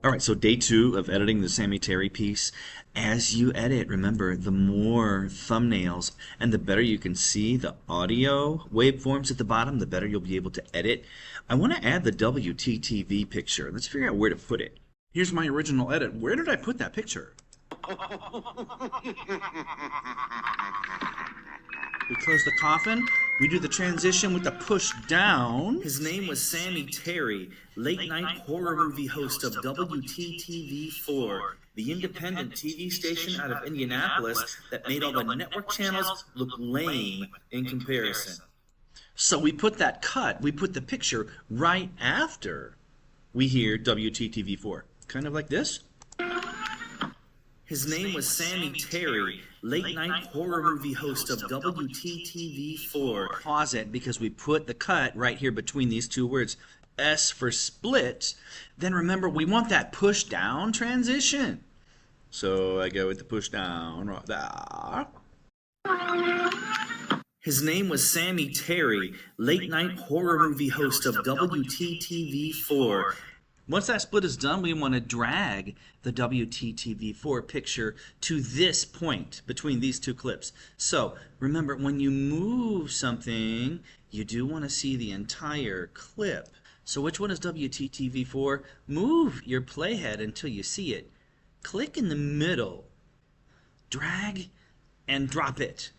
All right, so day 2 of editing the Sammy Terry piece. As you edit, remember, the more thumbnails and the better you can see the audio waveforms at the bottom, the better you'll be able to edit. I want to add the WTTV picture. Let's figure out where to put it. Here's my original edit. Where did I put that picture? We close the coffin. We do the transition with the push down. His name was Sammy Terry, late-night horror movie host of WTTV4, the independent TV station out of Indianapolis that made all the network channels look lame in comparison. So we put that cut, we put the picture right after we hear WTTV4. Kind of like this. His name was Sammy Terry, late-night horror movie host of WTTV4. Pause it because we put the cut right here between these two words. S for split. Then remember, we want that push down transition. So I go with the push down right there. His name was Sammy Terry, late-night horror movie host of WTTV4. Once that split is done, we want to drag the WTTV4 picture to this point between these two clips. So remember, when you move something, you do want to see the entire clip. So which one is WTTV4? Move your playhead until you see it. Click in the middle, drag, and drop it.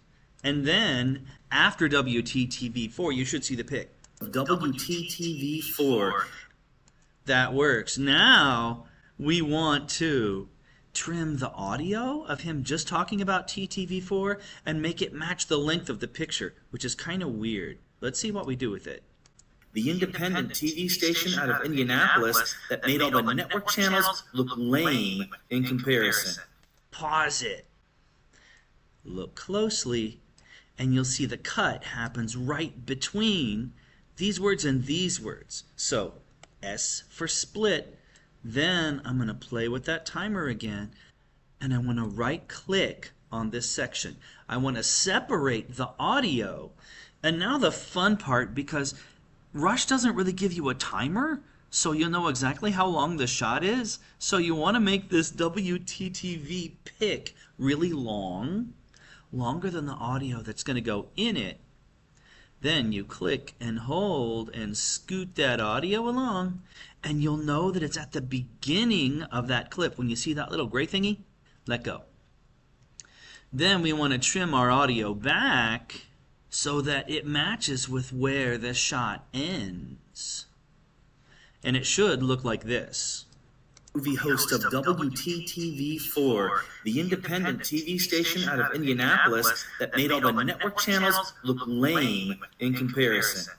And then after WTTV4, you should see the pic. WTTV4. That works. Now we want to trim the audio of him just talking about TTV4 and make it match the length of the picture, which is kind of weird. Let's see what we do with it. The independent TV station out of Indianapolis that made all the network channels look lame in comparison. Pause it. Look closely, and you'll see the cut happens right between these words and these words. So S for split. Then I'm going to play with that timer again, and I want to right click on this section. I want to separate the audio. And now the fun part, because Rush doesn't really give you a timer, so you'll know exactly how long the shot is. So you want to make this WTTV pick really long, longer than the audio that's going to go in it. Then you click and hold and scoot that audio along, and you'll know that it's at the beginning of that clip. When you see that little gray thingy, let go. Then we want to trim our audio back so that it matches with where the shot ends. And it should look like this. Movie host of WTTV4, the independent TV station out of Indianapolis that made all the network channels look lame in comparison.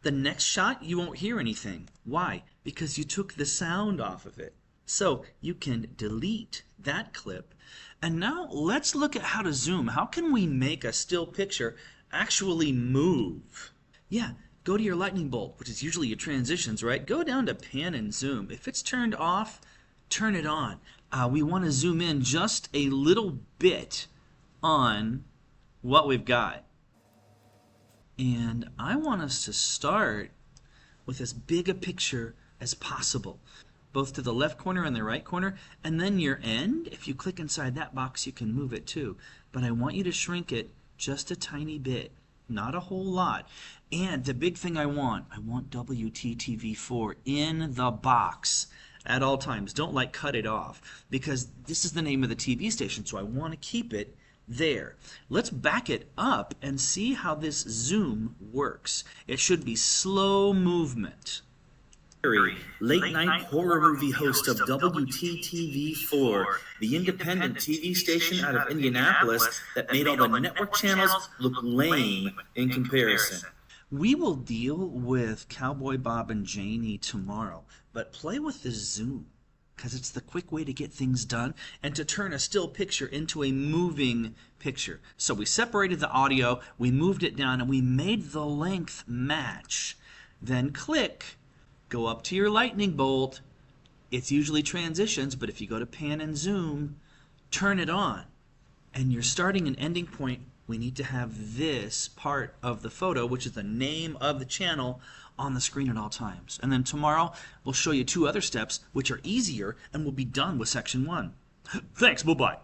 The next shot, you won't hear anything. Why? Because you took the sound off of it. So you can delete that clip. And now let's look at how to zoom. How can we make a still picture actually move? Yeah. Go to your lightning bolt, which is usually your transitions, right? Go down to pan and zoom. If it's turned off, turn it on. We want to zoom in just a little bit on what we've got. And I want us to start with as big a picture as possible, both to the left corner and the right corner. And then your end, if you click inside that box, you can move it too. But I want you to shrink it just a tiny bit. Not a whole lot. And the big thing I want WTTV4 in the box at all times. Don't cut it off, because this is the name of the TV station, so I want to keep it there. Let's back it up and see how this zoom works. It should be slow movement. Late-night horror movie host of WTTV4, the independent TV station out of Indianapolis that made all the network channels look lame in comparison. We will deal with Cowboy Bob and Janie tomorrow, but play with the zoom, because it's the quick way to get things done and to turn a still picture into a moving picture. So we separated the audio, we moved it down, and we made the length match. Then click. Go up to your lightning bolt. It's usually transitions, but if you go to pan and zoom, turn it on. And your starting and ending point we need to have this part of the photo, which is the name of the channel, on the screen at all times. And then tomorrow we'll show you 2 other steps which are easier, and we'll be done with section 1. Thanks, bye-bye.